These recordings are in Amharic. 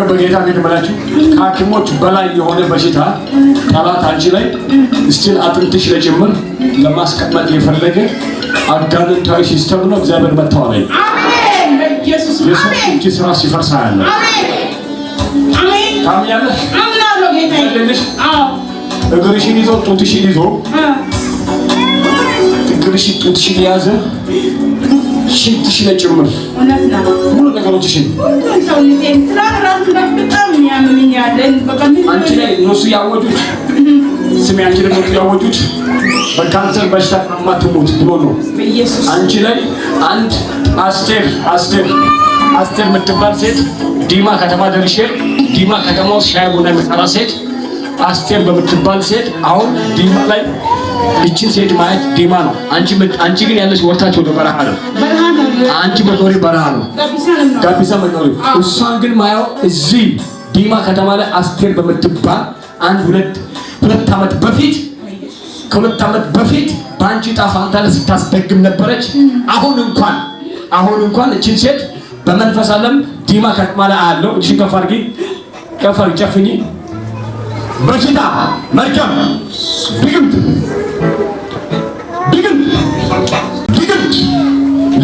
በጌታ ቤት መላችሁ ሐኪሞች በላይ የሆነ በሽታ ጠላት አንቺ ላይ እስቲል አጥንትሽ ላይ ጭምር ለማስቀመጥ የፈለገ አጋንንታዊ ሲስተም ነው። እግዚአብሔር መተዋለይ አሜን። በኢየሱስ አሜን። እቺ ስራ ሲፈርሳ ያለ አሜን አሜን። ታምኛለሽ? አምናለሁ ጌታዬ። አዎ እግርሽን ይዞ ጡትሽን ይዞ እግርሽን ጡትሽን ያዘ ሽንትሽ ላይ ጭምር ሙሉ ነገሮችሽን አንቺ ላይ እነሱ ያወጁት ስሜ አንቺ ደግሞ ያወጁት በካንሰር በሽታ ማትሞት ብሎ ነው። አንቺ ላይ አንድ አስቴር የምትባል ሴት ዲማ ከተማ ደርሼ ዲማ ከተማ ውስጥ ሻይ ቡና የምትጠራ ሴት አስቴር በምትባል ሴት አሁን ዲማ ላይ እቺን ሴት ማየት ዲማ ነው። አንቺ ግን ያለሽ ወርታች ወደ በረሃ ነው። አንቺ በቶሪ በረሃ ነው ጋቢሳ መኖሪ። እሷን ግን ማየው እዚህ ዲማ ከተማ ላይ አስቴር በምትባል አንድ ሁለት ዓመት በፊት ከሁለት ዓመት በፊት በአንቺ ጣፋንታ ላይ ስታስደግም ነበረች። አሁን እንኳን እቺን ሴት በመንፈስ ዓለም ዲማ ከተማ ላይ አለው። እሺ ከፋርጊ ጨፍኝ በሽታ መርገም ድግምት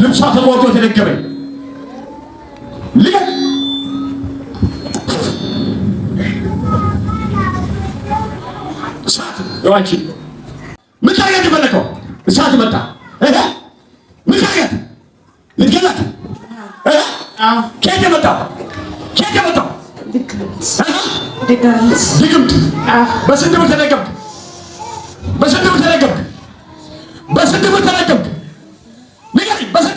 ልብሷ ተቆርጦ ተደገመኝ ልቀቅ እሳት ዋንቺ ምን ታርገት ፈለከው? እሳት መጣ ምን ታርገት ልትገላት ከየት መጣ ድግምት በስንት ብር ተደገምክ? ንገረኝ። በስንት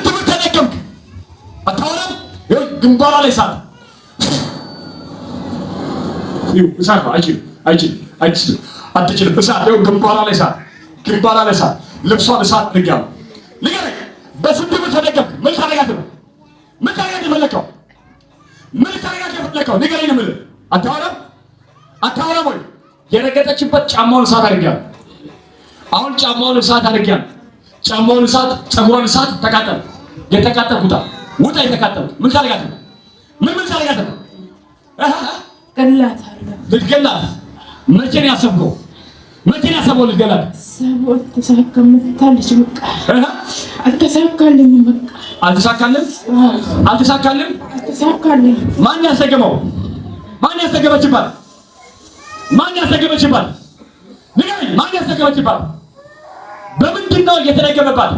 ብር ተደገምክ? አታወራም? ግንባሯ ላይ እሳት አትችልም። እሳት ግንባሯ ላይ እሳት ልብሷን እሳት አድርጊያለሁ። ንገረኝ። በስንት ብር ተደገምክ? ምን ታደርጋት ነው? ምን ታደርጋት የፈለከው? ንገረኝ ነው የምልህ። አታወራም ወይ? የረገጠችበት ጫማውን እሳት አድርጊያለሁ። አሁን ጫማውን እሳት አድርጊያለሁ። ጫማውን እሳት፣ ፀጉሯን እሳት ተቃጠለ። የተቃጠልኩታ ውጣ። የተቃጠልኩት ምን ታደርጋት ነው? ምን ታደርጋት ነው? ገላታለሁ። ልትገላት? መቼ ነው ያሰብከው? ልትገላት? ሰቦት ተሳካምታለች። በቃ አልተሳካልኝም። በቃ አልተሳካልም። ማን ያስደገመው? ማን ያስደገመችባት? ንገረኝ። ማን ያስደገመችባት? በምንድን ነው የተደገመባት?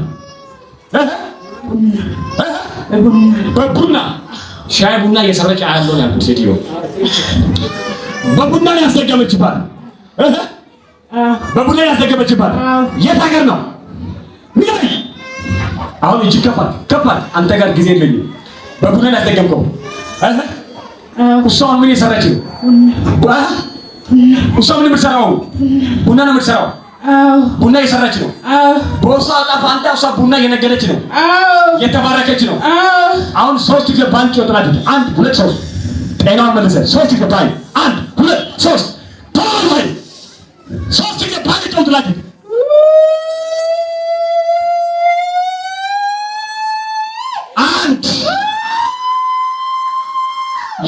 በቡና ሻይ ቡና እየሰረች አያለው ያልኩት ሴትዮ በቡና ያስደገመችባት። በቡና ያስደገመችባት የት ሀገር ነው? ንገረኝ። አሁን እጅ ከፋል። አንተ ጋር ጊዜ የለኝም። በቡና ያስደገምከው እሷን ምን የሰራች ነው? እሷ ምን የምትሰራው? ቡና ነው የምትሰራው። ቡና እየሰራች ነው። በእሷ አጣፋ አንተ እሷ ቡና እየነገደች ነው። እየተባረከች ነው። አሁን 3 ጊዜ ባንክ ይወጣል። 1 2 3 ጤናውን መልሰህ 3 ጊዜ ባንክ 1 2 3 ታውይ 3 ጊዜ ባንክ ይወጣል።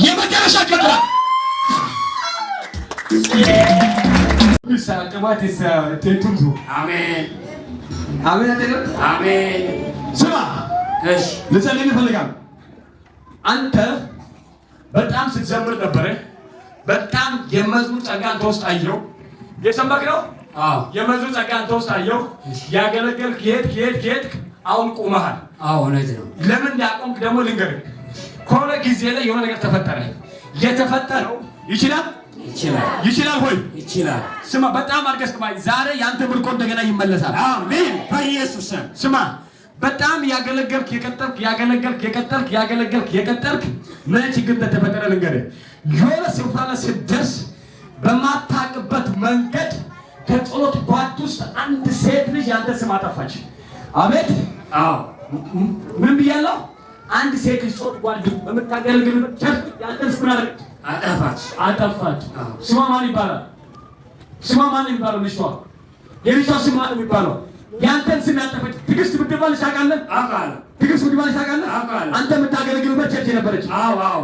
የመጨረሻ ከተራ አሜን። ስማ ልጸልይ እፈልጋለሁ። አንተ በጣም ስትዘምር ነበረ። በጣም የመዝሙር ጸጋ አንተ ውስጥ አየሁ። የሰማክ ነው። የመዝሙር ጸጋ አንተ ውስጥ አየሁ። ያገለገልክ ሄድክ አሁን ቁመሃል። እውነት ነው። ለምን እንዳቆምክ ደግሞ ልንገርህ። ከሆነ ጊዜ ላይ የሆነ ነገር ተፈጠረ። የተፈጠረው ይችላል ሆይ ይችላል። ስማ በጣም አድርገህ ስማ። ዛሬ ያንተ ምርኮ እንደገና ይመለሳል። አሜን በኢየሱስ ስም። ስማ በጣም ያገለገልክ የቀጠልክ ምን ችግር እንደተፈጠረ ልንገርህ። የሆነ ስፍራ ላይ ስትደርስ በማታውቅበት መንገድ ከጸሎት ጓድ ውስጥ አንድ ሴት ልጅ ያንተ ስም አጠፋች። አቤት ምን ብያለሁ? አንድ ሴት ልጅ ጾት ጓድ በምታገለግልበት ቸርች ያንተ ስም አጠፋች። ስሟ ማን ይባላል? ልጅቷ የልጅቷ ስም ማን የሚባለው? ያንተን ስም ያጠፋች ትዕግስት ምትባል ታውቃለህ? ትዕግስት ምትባል ታውቃለህ? አንተ የምታገለግልበት እየሞተች የነበረች አዎ አዎ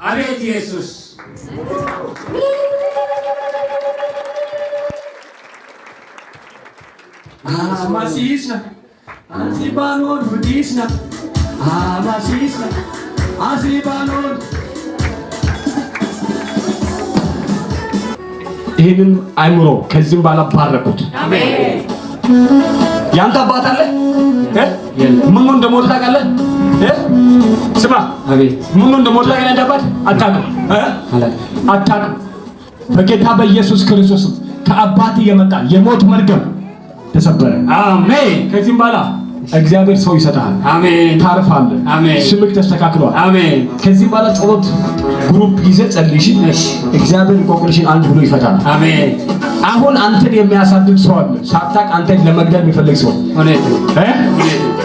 አቤት ኢየሱስ አማሲስና አንሲባኖን ሁዲስና አማሲስና አንሲባኖን ይህንን አይምሮ ከዚህም ባላ ባረኩት። አሜን። ያንተ አባት አለ ምን እንደሞተ ታውቃለህ? ስማ አቤት ምን እንደሞተ ታውቃለህ? ያንተ አባት አታውቅም። በጌታ በኢየሱስ ክርስቶስ ከአባት የመጣ የሞት መርገም ተሰበረ። አሜን። ከዚህም በኋላ እግዚአብሔር ሰው ይሰጣል። አሜን። ታርፋለህ። አሜን። ስምክ ተስተካክሏል። አሜን። ከዚህም በኋላ ጸሎት ግሩፕ ይዘህ ጸልይሽ። እግዚአብሔር እንቆቅልሽን አንድ ብሎ ይፈታል። አሜን። አሁን አንተን የሚያሳድድ ሰው አለ። ሳታውቅ አንተን ለመግደል የሚፈልግ ሰው እውነት ነው።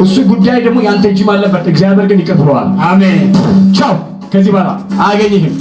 እሱ ጉዳይ ደግሞ ያንተ እጅ አለበት። እግዚአብሔር ግን ይቅር ብለዋል። አሜን። ቻው። ከዚህ በኋላ አያገኝህም።